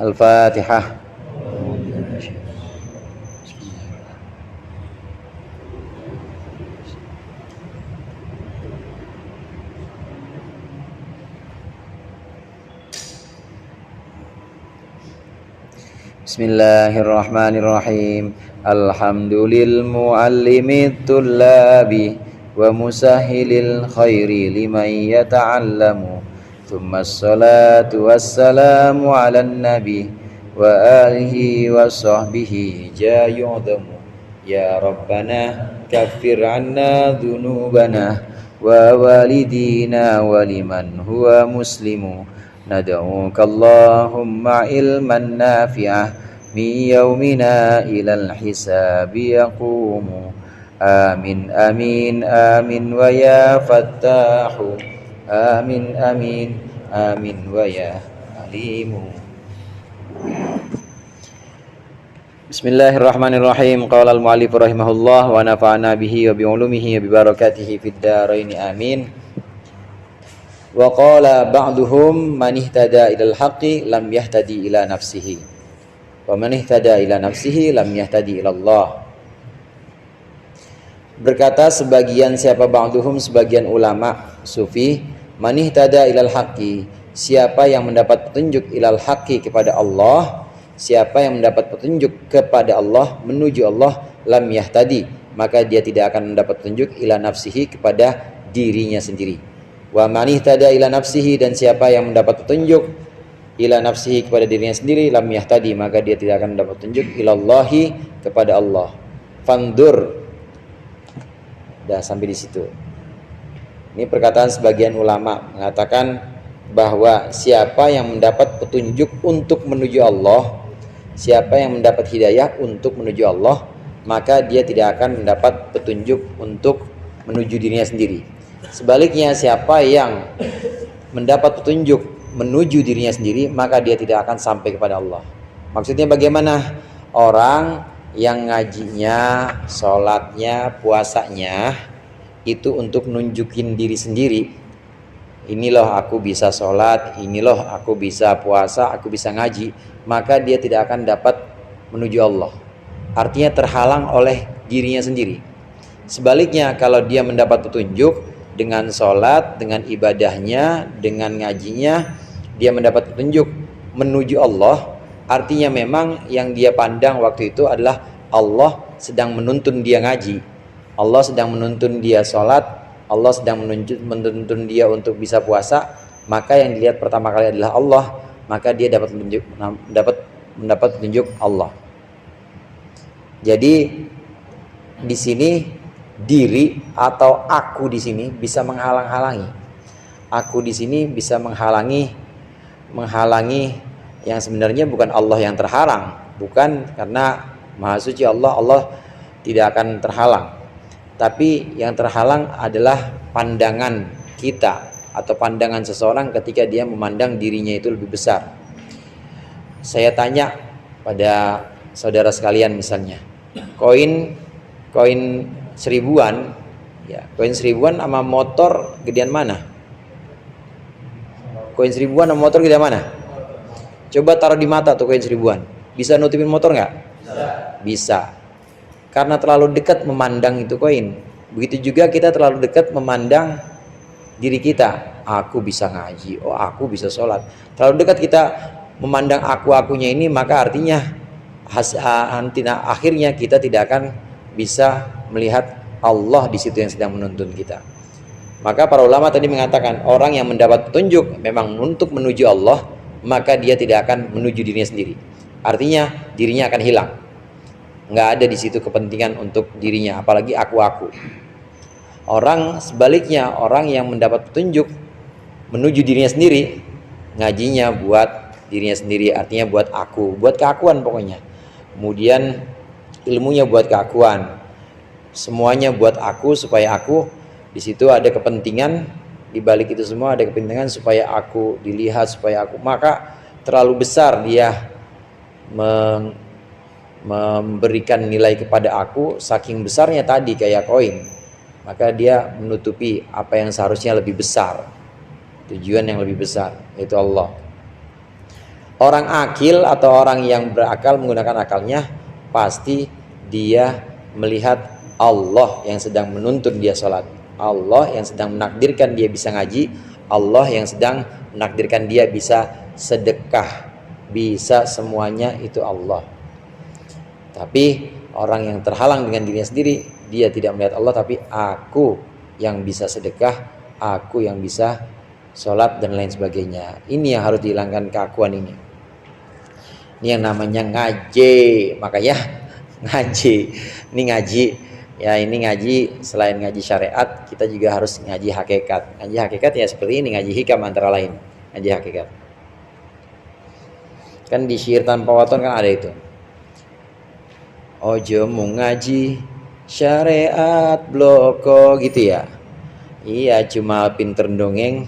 Al-Fatihah. Bismillahirrahmanirrahim. Alhamdulil muallimit tullabi wa musahhilil khairi liman yata'allamu. Thumma assalatu wassalamu ala nabi wa alihi wa sahbihi jayu'damu. Ya Rabbana kaffir anna dhunubana wa walidina wa liman huwa muslimu. Nad'uka Allahumma ilman nafi'ah min yaumina ilal hisabi yaqumu. Amin amin amin wa ya fattahu. Amin amin amin wa ya alimu. Bismillahirrahmanirrahim. Qala al-mu'allif rahimahullah wa nafa'ana bihi wa bi ulumihi wa bi barakatihi fid dharain amin. Wa qala ba'duhum man ihtada ilal haqqi lam yahtadi ila nafsihi wa man ihtada ila nafsihi lam yahtadi ila Allah. Berkata sebagian siapa ba'duhum, sebagian ulama sufi, man ihtada ilal haqqi, siapa yang mendapat petunjuk ilal haqqi kepada Allah, siapa yang mendapat petunjuk kepada Allah, menuju Allah, lam yahtadi, maka dia tidak akan mendapat petunjuk ila nafsihi, kepada dirinya sendiri. Wa man ihtada ila nafsihi, dan siapa yang mendapat petunjuk ila nafsihi, kepada dirinya sendiri, lam yahtadi, maka dia tidak akan mendapat petunjuk ilallahi, kepada Allah. Fandur. Dah sampai di situ. Ini perkataan sebagian ulama mengatakan bahwa siapa yang mendapat petunjuk untuk menuju Allah, siapa yang mendapat hidayah untuk menuju Allah, maka dia tidak akan mendapat petunjuk untuk menuju dirinya sendiri. Sebaliknya, siapa yang mendapat petunjuk menuju dirinya sendiri, maka dia tidak akan sampai kepada Allah. Maksudnya bagaimana? Orang yang ngajinya, sholatnya, puasanya itu untuk nunjukin diri sendiri. Ini loh aku bisa sholat, ini loh aku bisa puasa, aku bisa ngaji, maka dia tidak akan dapat menuju Allah. Artinya terhalang oleh dirinya sendiri. Sebaliknya, kalau dia mendapat petunjuk dengan sholat, dengan ibadahnya, dengan ngajinya, dia mendapat petunjuk menuju Allah. Artinya memang yang dia pandang waktu itu adalah Allah sedang menuntun dia ngaji, Allah sedang menuntun dia sholat, Allah sedang menuntun dia untuk bisa puasa. Maka yang dilihat pertama kali adalah Allah, maka dia dapat mendapat petunjuk Allah. Jadi di sini diri atau aku di sini bisa menghalang-halangi. Aku di sini bisa menghalangi yang sebenarnya bukan Allah yang terhalang, bukan, karena Maha Suci Allah, Allah tidak akan terhalang. Tapi yang terhalang adalah pandangan kita atau pandangan seseorang ketika dia memandang dirinya itu lebih besar. Saya tanya pada saudara sekalian, misalnya koin seribuan, ya, koin seribuan sama motor gedean mana? Koin seribuan sama motor gedean mana? Coba taruh di mata tuh koin seribuan, bisa nutupin motor nggak? Bisa. Karena terlalu dekat memandang itu koin. Begitu juga kita terlalu dekat memandang diri kita. Aku bisa ngaji, oh aku bisa sholat. Terlalu dekat kita memandang aku-akunya ini, maka artinya akhirnya kita tidak akan bisa melihat Allah di situ yang sedang menuntun kita. Maka para ulama tadi mengatakan orang yang mendapat petunjuk memang untuk menuju Allah, maka dia tidak akan menuju dirinya sendiri. Artinya dirinya akan hilang. Nggak ada di situ kepentingan untuk dirinya, apalagi aku-aku. Orang sebaliknya, orang yang mendapat petunjuk menuju dirinya sendiri, ngajinya buat dirinya sendiri, artinya buat aku, buat keakuan pokoknya. Kemudian ilmunya buat keakuan, semuanya buat aku, supaya aku, di situ ada kepentingan, di balik itu semua ada kepentingan supaya aku dilihat, supaya aku, maka terlalu besar dia memberikan nilai kepada aku, saking besarnya tadi kayak koin, maka dia menutupi apa yang seharusnya lebih besar, tujuan yang lebih besar, yaitu Allah. Orang akil atau orang yang berakal menggunakan akalnya, pasti dia melihat Allah yang sedang menuntun dia sholat, Allah yang sedang menakdirkan dia bisa ngaji, Allah yang sedang menakdirkan dia bisa sedekah, bisa semuanya itu Allah. Tapi orang yang terhalang dengan dirinya sendiri, dia tidak melihat Allah, tapi aku yang bisa sedekah, aku yang bisa sholat dan lain sebagainya. Ini yang harus dihilangkan keakuan ini. Ini yang namanya ngaji. Makanya ngaji, ini ngaji ya, ini ngaji. Selain ngaji syariat, kita juga harus ngaji hakikat. Ngaji hakikat ya seperti ini, ngaji hikam antara lain. Ngaji hakikat kan di syair tanpa waton kan ada itu, ojo mau ngaji syariat bloko gitu ya. Iya, cuma pinter dongeng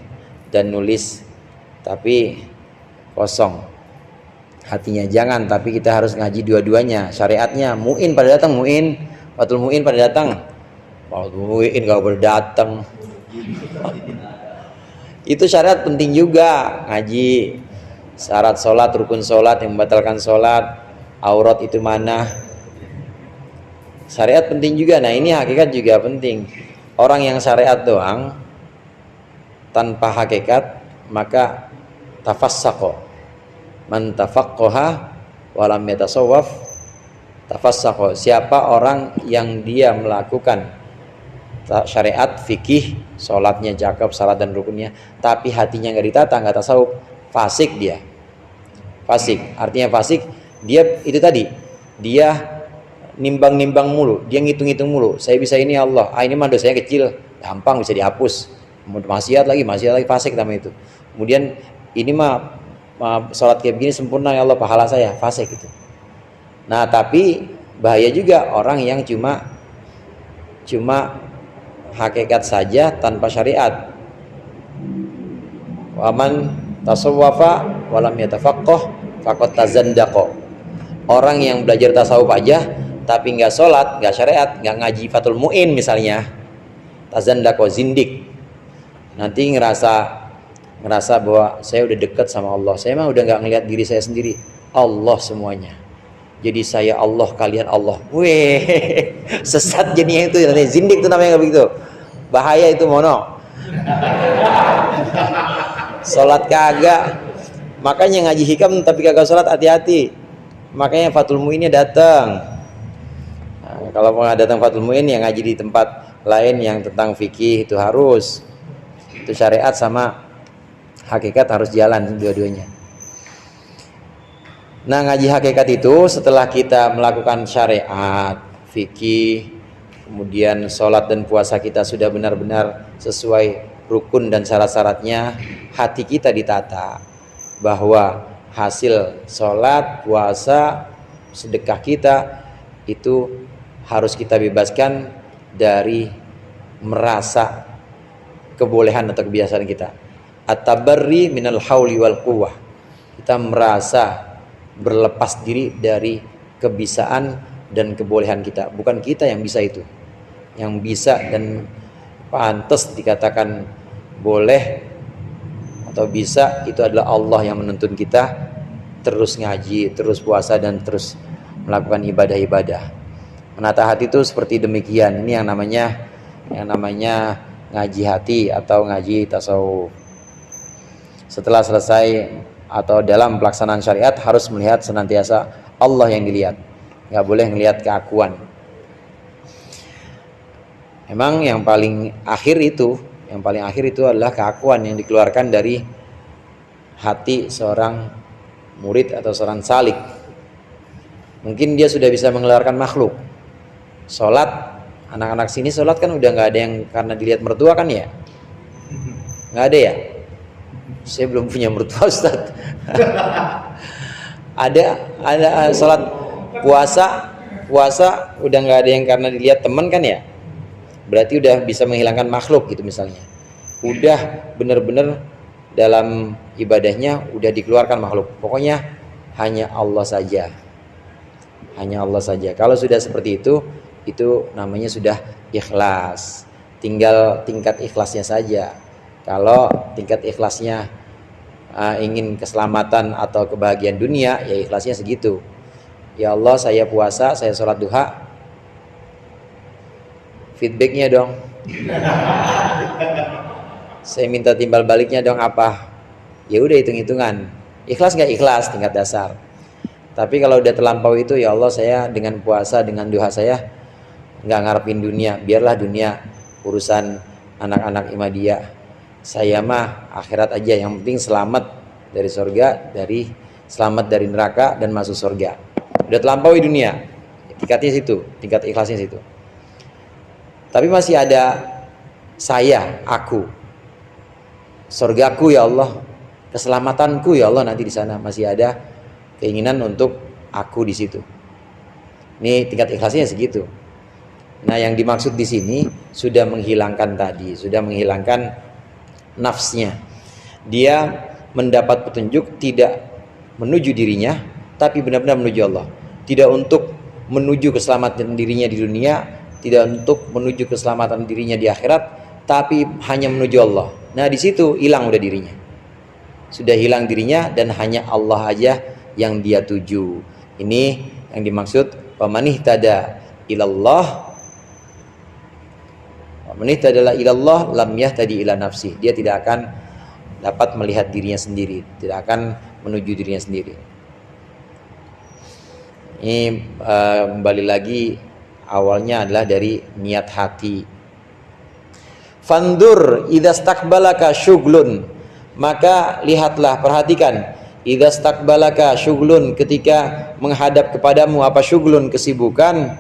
dan nulis tapi kosong hatinya. Jangan, tapi kita harus ngaji dua-duanya. Syariatnya, muin pada datang, muin, watul muin pada datang, watul muin kalau berdatang. Itu syariat penting juga, ngaji syarat sholat, rukun sholat yang membatalkan sholat, aurat itu mana, syariat penting juga. Nah ini hakikat juga penting. Orang yang syariat doang tanpa hakikat, maka tafassaqo, man tafaqqaha walam yatasawwaf tafassaqo. Siapa orang yang dia melakukan syariat, fikih, sholatnya cakep, salat dan rukunnya, tapi hatinya nggak ditata, nggak tasawuf, fasik dia. Fasik, artinya fasik, dia itu tadi, dia nimbang-nimbang mulu, dia ngitung-ngitung mulu. Saya bisa ini ya Allah, ini mah dosanya kecil, gampang bisa dihapus. Maksiat lagi, fasik namanya itu. Kemudian ini mah sholat kayak begini sempurna ya Allah, pahala saya, fasik itu. Nah tapi bahaya juga orang yang cuma hakikat saja tanpa syariat. Waman tasawwafa walam yatafaqqah faqad tazandaqa. Orang yang belajar tasawuf aja tapi nggak sholat, nggak syariat, nggak ngaji fatul mu'in misalnya, tazandaqa, zindik. Nanti ngerasa bahwa saya udah dekat sama Allah, saya mah udah nggak ngelihat diri saya sendiri, Allah semuanya. Jadi saya Allah, kalian Allah. Weh, sesat jadinya itu, zindik itu namanya, begitu. Bahaya itu, mono. Sholat kagak, makanya ngaji hikam tapi kagak sholat, hati-hati. Makanya fatul mu'innya datang. Nah, kalau mau datang fatul mu'in yang ngaji di tempat lain yang tentang fikih itu harus. Itu syariat sama hakikat harus jalan dua-duanya. Nah ngaji hakikat itu setelah kita melakukan syariat, fikih, kemudian sholat dan puasa kita sudah benar-benar sesuai rukun dan syarat-syaratnya, hati kita ditata bahwa hasil sholat, puasa, sedekah kita itu harus kita bebaskan dari merasa kebolehan atau kebiasaan kita. At-tabarri minal hauli wal quwwah. Kita merasa berlepas diri dari kebisaan dan kebolehan kita. Bukan kita yang bisa itu. Yang bisa dan pantas dikatakan boleh atau bisa itu adalah Allah yang menuntun kita terus ngaji, terus puasa dan terus melakukan ibadah-ibadah. Menata hati itu seperti demikian. Ini yang namanya ngaji hati atau ngaji tasawuf. Setelah selesai atau dalam pelaksanaan syariat harus melihat senantiasa Allah yang dilihat, nggak boleh melihat keakuan. Memang yang paling akhir itu adalah keakuan yang dikeluarkan dari hati seorang murid atau seorang salik. Mungkin dia sudah bisa mengeluarkan makhluk. Sholat, anak-anak sini sholat kan udah nggak ada yang karena dilihat mertua kan ya, nggak ada ya. Saya belum punya mertua Ustaz. ada sholat, puasa udah nggak ada yang karena dilihat teman kan ya, berarti udah bisa menghilangkan makhluk gitu misalnya, udah bener-bener dalam ibadahnya udah dikeluarkan makhluk, pokoknya hanya Allah saja, hanya Allah saja. Kalau sudah seperti itu namanya sudah ikhlas, tinggal tingkat ikhlasnya saja. Kalau tingkat ikhlasnya ingin keselamatan atau kebahagiaan dunia, ya ikhlasnya segitu. Ya Allah, saya puasa, saya sholat duha, feedbacknya dong. Saya minta timbal baliknya dong apa? Ya udah hitung-hitungan. Ikhlas nggak ikhlas tingkat dasar. Tapi kalau udah terlampau itu, ya Allah, saya dengan puasa, dengan duha saya nggak ngarepin dunia, biarlah dunia urusan anak-anak Imadiyah. Saya mah akhirat aja, yang penting selamat dari surga, selamat dari neraka dan masuk surga. Udah terlampaui dunia, tingkatnya situ, tingkat ikhlasnya situ. Tapi masih ada saya, aku, surgaku ya Allah, keselamatanku ya Allah, nanti di sana masih ada keinginan untuk aku di situ. Ini tingkat ikhlasnya segitu. Nah, yang dimaksud di sini sudah menghilangkan tadi, sudah menghilangkan nafsnya. Dia mendapat petunjuk tidak menuju dirinya, tapi benar-benar menuju Allah. Tidak untuk menuju keselamatan dirinya di dunia, tidak untuk menuju keselamatan dirinya di akhirat, tapi hanya menuju Allah. Nah, di situ hilang udah dirinya. Sudah hilang dirinya dan hanya Allah aja yang dia tuju. Ini yang dimaksud famanihtada ilallah. Famanihtada ilallah lam yahtadi ila nafsi. Dia tidak akan dapat melihat dirinya sendiri, tidak akan menuju dirinya sendiri. Ini kembali lagi awalnya adalah dari niat hati. Fandur idza stakbalaka syughlun, maka lihatlah, perhatikan, idza stakbalaka syughlun, ketika menghadap kepadamu apa syughlun, kesibukan,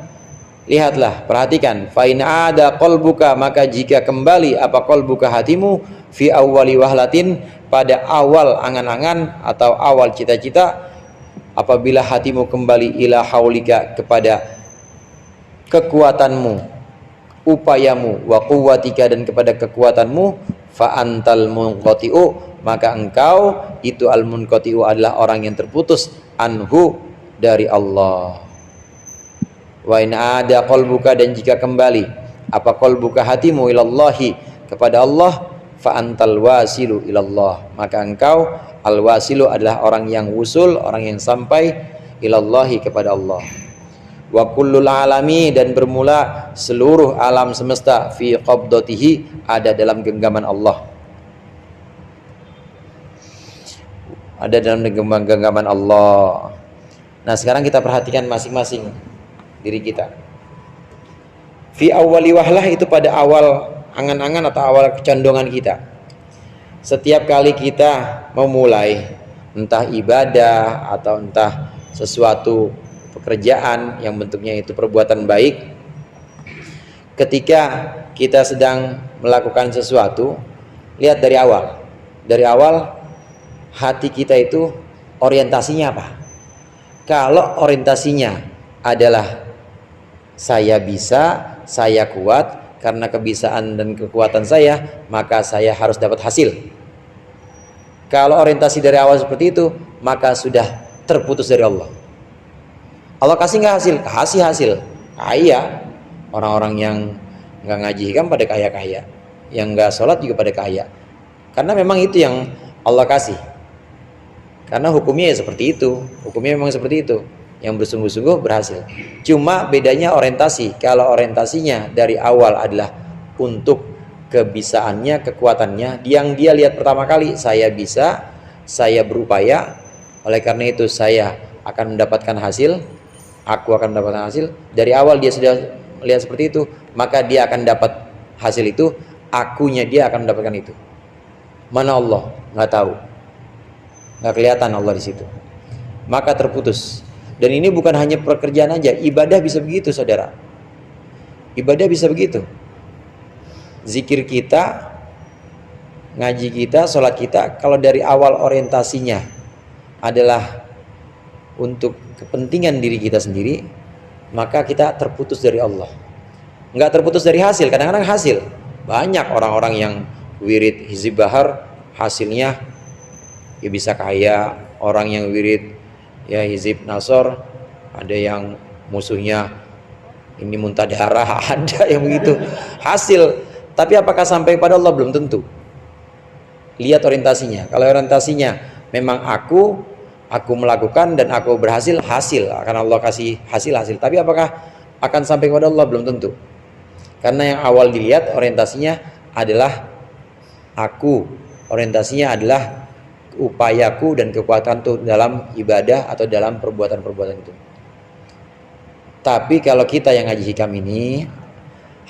lihatlah, perhatikan, fa in ada qalbuka, maka jika kembali apa qalbuka, hatimu, fi awwali wahlatin, pada awal angan-angan atau awal cita-cita, apabila hatimu kembali ila haulika, kepada kekuatanmu, upayamu, wa quwwatika, dan kepada kekuatanmu, fa antal munqati'u, maka engkau itu al munqati'u adalah orang yang terputus, anhu, dari Allah. Wa in ada qalbuka, dan jika kembali apa qalbuka, hatimu, ilallahi, kepada Allah, fa antal wasilu ilallah, maka engkau al-wasilu adalah orang yang wusul, orang yang sampai ilallahi, kepada Allah. Wa kullul alami, dan bermula seluruh alam semesta, fi qabdatihi, ada dalam genggaman Allah, ada dalam genggaman Allah. Nah, sekarang kita perhatikan masing-masing diri kita. Fi awwali wahlah, itu pada awal angan-angan atau awal kecondongan kita. Setiap kali kita memulai entah ibadah atau entah sesuatu pekerjaan yang bentuknya itu perbuatan baik, ketika kita sedang melakukan sesuatu, lihat dari awal. Dari awal hati kita itu orientasinya apa? Kalau orientasinya adalah saya bisa, saya kuat, karena kebisaan dan kekuatan saya, maka saya harus dapat hasil. Kalau orientasi dari awal seperti itu, maka sudah terputus dari Allah. Allah kasih nggak hasil? Kasih hasil. Kaya. Orang-orang yang nggak ngaji kan pada kaya-kaya, yang nggak sholat juga pada kaya. Karena memang itu yang Allah kasih. Karena hukumnya ya seperti itu. Hukumnya memang seperti itu. Yang bersungguh-sungguh berhasil. Cuma bedanya orientasi. Kalau orientasinya dari awal adalah untuk kebisaannya, kekuatannya, yang dia lihat pertama kali, saya bisa, saya berupaya, oleh karena itu saya akan mendapatkan hasil, aku akan mendapatkan hasil. Dari awal dia sudah melihat seperti itu, maka dia akan dapat hasil itu, akunya dia akan mendapatkan itu. Mana Allah? Nggak tahu, nggak kelihatan Allah di situ, maka terputus. Dan ini bukan hanya pekerjaan aja, ibadah bisa begitu, saudara. Ibadah bisa begitu. Zikir kita, ngaji kita, sholat kita, kalau dari awal orientasinya adalah untuk kepentingan diri kita sendiri, maka kita terputus dari Allah. Nggak terputus dari hasil, kadang-kadang hasil. Banyak orang-orang yang wirid hizib bahar, hasilnya ya bisa kaya. Orang yang wirid ya hizib nasor, ada yang musuhnya ini muntah darah, ada yang begitu hasil. Tapi apakah sampai pada Allah? Belum tentu. lihat orientasinya. Kalau orientasinya memang aku melakukan dan aku berhasil, hasil akan Allah kasih hasil. Tapi apakah akan sampai kepada Allah? Belum tentu. Karena yang awal dilihat orientasinya adalah aku, orientasinya adalah upayaku dan kekuatanku dalam ibadah atau dalam perbuatan-perbuatan itu. Tapi kalau kita yang ngaji hikam ini,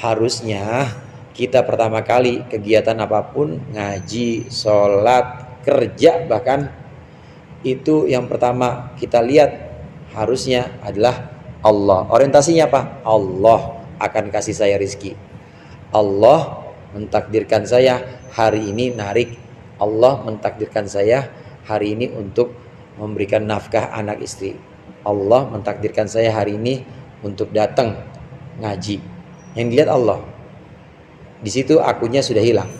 harusnya kita pertama kali kegiatan apapun, ngaji, sholat, kerja bahkan, itu yang pertama kita lihat harusnya adalah Allah. Orientasinya apa? Allah akan kasih saya rizki. Allah mentakdirkan saya hari ini narik. Allah mentakdirkan saya hari ini untuk memberikan nafkah anak istri. Allah mentakdirkan saya hari ini untuk datang ngaji. Yang dilihat Allah. Di situ akunya sudah hilang.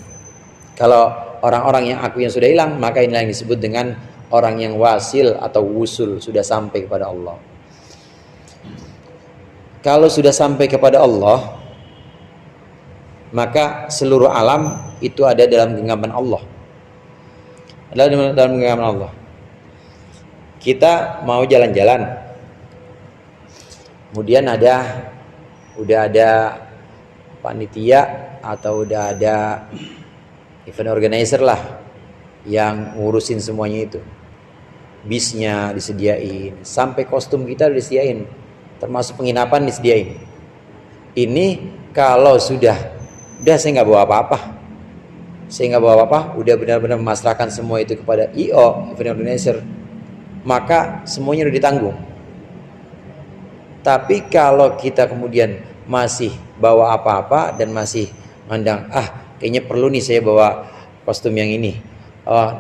Kalau orang-orang yang aku yang sudah hilang, maka inilah yang disebut dengan orang yang wasil atau wusul, sudah sampai kepada Allah. Kalau sudah sampai kepada Allah, maka seluruh alam itu ada dalam genggaman Allah. Adalah dalam genggaman Allah. Kita mau jalan-jalan, kemudian udah ada panitia atau udah ada event organizer lah yang ngurusin semuanya itu. Bisnya disediain, sampai kostum kita disediain, termasuk penginapan disediain. Ini kalau sudah saya nggak bawa apa-apa, udah benar-benar memasrahkan semua itu kepada IO, event organizer, maka semuanya udah ditanggung. Tapi kalau kita kemudian masih bawa apa-apa dan masih mandang, kayaknya perlu nih saya bawa kostum yang ini,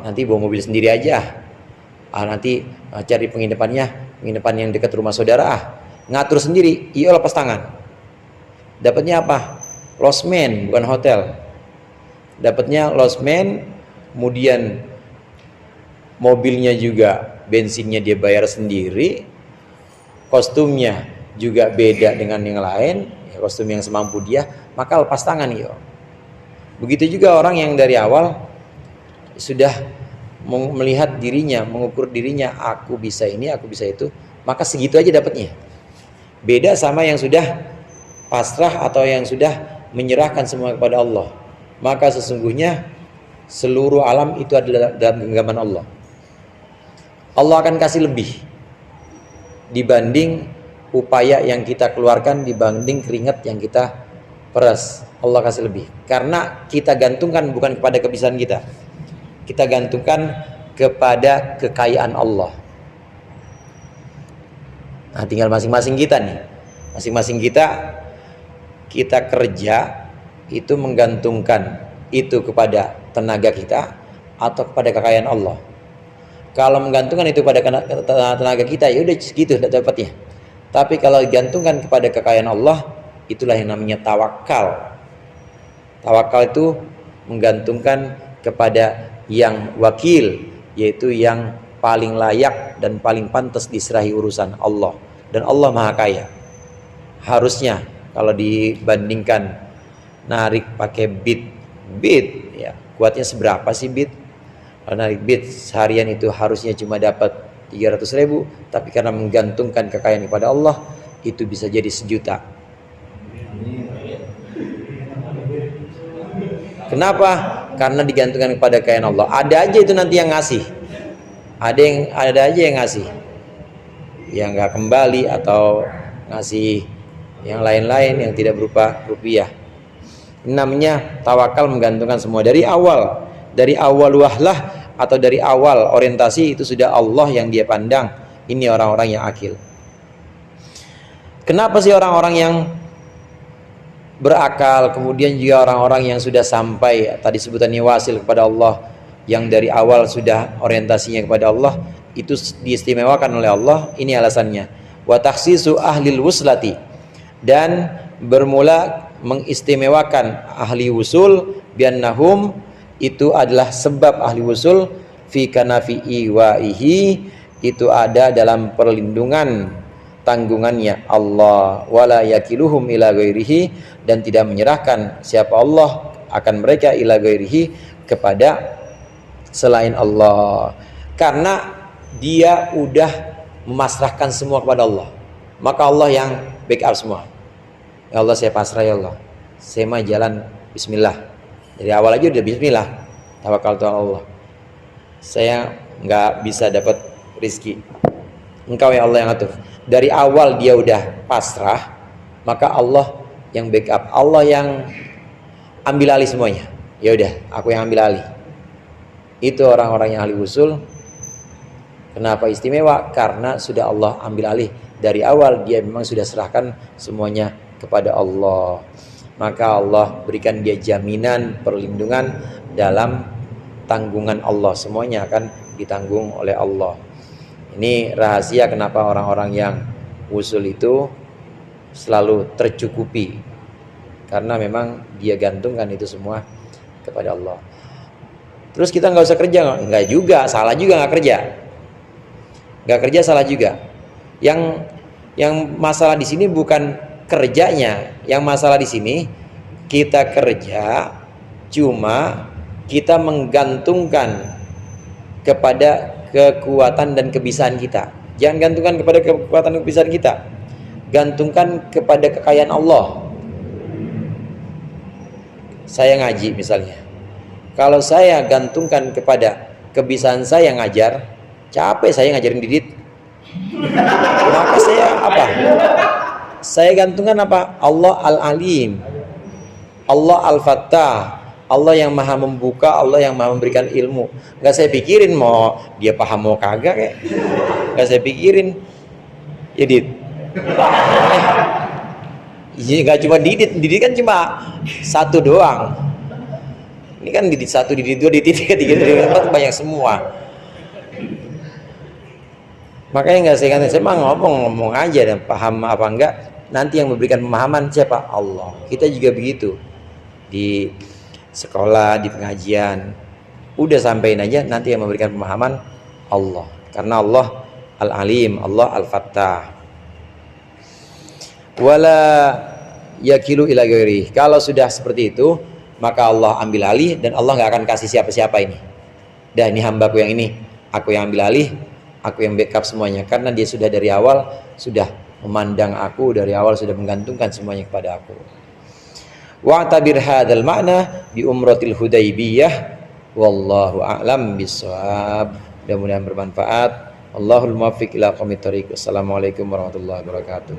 nanti bawa mobil sendiri aja, nanti cari penginapan yang dekat rumah saudara, ngatur sendiri, IO lepas tangan. Dapatnya apa? Losmen, bukan hotel. Dapatnya losmen, kemudian mobilnya juga, bensinnya dia bayar sendiri, kostumnya juga beda dengan yang lain, kostum yang semampu dia, maka lepas tangan IO. Begitu juga orang yang dari awal sudah melihat dirinya, mengukur dirinya, aku bisa ini, aku bisa itu, maka segitu aja dapatnya. Beda sama yang sudah pasrah atau yang sudah menyerahkan semua kepada Allah. Maka sesungguhnya seluruh alam itu adalah dalam genggaman Allah. Allah akan kasih lebih dibanding upaya yang kita keluarkan, dibanding keringat yang kita peras. Allah kasih lebih. Karena kita gantungkan bukan kepada kebiasaan kita. Kita gantungkan kepada kekayaan Allah. Nah, tinggal masing-masing kita nih. Masing-masing kita kerja itu menggantungkan itu kepada tenaga kita atau kepada kekayaan Allah. Kalau menggantungkan itu pada tenaga kita, ya udah segitu dapatnya. Tapi kalau digantungkan kepada kekayaan Allah, itulah yang namanya tawakal. Tawakal itu menggantungkan kepada yang wakil, yaitu yang paling layak dan paling pantas diserahi urusan Allah. Dan Allah Maha Kaya. Harusnya kalau dibandingkan narik pakai beat ya, kuatnya seberapa sih beat? Kalau narik beat seharian itu harusnya cuma dapat 300.000, tapi karena menggantungkan kekayaan kepada Allah, itu bisa jadi 1.000.000. Kenapa? Karena digantungkan kepada kekayaan Allah. Ada aja itu nanti yang ngasih. Ada aja yang ngasih. Yang nggak kembali atau ngasih yang lain-lain yang tidak berupa rupiah. Ini namanya tawakal, menggantungkan semua dari awal wahlah atau dari awal orientasi itu sudah Allah yang dia pandang. Ini orang-orang yang akil. Kenapa sih orang-orang yang berakal, kemudian juga orang-orang yang sudah sampai tadi sebutannya wasil kepada Allah, yang dari awal sudah orientasinya kepada Allah, itu diistimewakan oleh Allah? Ini alasannya. Wa takhsisu ahlil wuslati, dan bermula mengistimewakan ahli wusul biannahum, itu adalah sebab ahli wusul fi kanafi iwaihi, itu ada dalam perlindungan tanggungannya Allah, wala yakiluhum ila ghairihi, dan tidak menyerahkan siapa Allah akan mereka ila ghairihi kepada selain Allah. Karena dia udah memasrahkan semua kepada Allah, maka Allah yang backup semua. Ya Allah, saya pasrah ya Allah, saya mah jalan bismillah, dari awal aja udah bismillah, tawakal tu Allah, saya nggak bisa dapat rizki, Engkau ya Allah yang atur. Dari awal dia udah pasrah, maka Allah yang backup, Allah yang ambil alih semuanya. Ya udah, aku yang ambil alih. Itu orang-orang yang ahli usul. Kenapa istimewa? Karena sudah Allah ambil alih dari awal, dia memang sudah serahkan semuanya kepada Allah. Maka Allah berikan dia jaminan perlindungan dalam tanggungan Allah, semuanya akan ditanggung oleh Allah. Ini rahasia kenapa orang-orang yang usul itu selalu tercukupi, karena memang dia gantungkan itu semua kepada Allah. Terus kita nggak usah kerja, nggak juga, salah juga nggak kerja. Nggak kerja salah juga. Yang masalah di sini bukan kerjanya, yang masalah di sini kita kerja, cuma kita menggantungkan kepada kekuatan dan kebisaan kita. Jangan gantungkan kepada kekuatan dan kebisaan kita, gantungkan kepada kekayaan Allah. Saya ngaji misalnya, kalau saya gantungkan kepada kebisaan saya ngajar, capek saya ngajarin Didit, maka saya apa? Saya gantungkan apa? Allah Al-Alim, Allah Al-Fattah, Allah yang maha membuka, Allah yang maha memberikan ilmu. Gak saya pikirin mau dia paham mau kagak kayak, gak saya pikirin. Ya Dit, gak cuma Didit kan cuma satu doang. Ini kan Didit 1, Didit 2, Didit 3, Didit 4 banyak semua. Makanya nggak saya mah ngomong aja, dan paham apa enggak nanti yang memberikan pemahaman siapa? Allah. Kita juga begitu di sekolah, di pengajian, udah sampein aja, nanti yang memberikan pemahaman Allah, karena Allah Al-Alim, Allah Al-Fattah. Wala yakilu ila ghairi. Kalau sudah seperti itu, maka Allah ambil alih, dan Allah nggak akan kasih siapa-siapa ini. Dah, ini hambaku yang ini, aku yang ambil alih, aku yang backup semuanya, karena dia sudah dari awal sudah memandang aku, dari awal sudah menggantungkan semuanya kepada aku. Wa'tabir hadzal ma'na bi umratil Hudaybiyah, wallahu a'lam bissawab. Mudah-mudahan bermanfaat. Allahul muwaffiq ila aqwamit thoriq. Wassalamualaikum warahmatullahi wabarakatuh.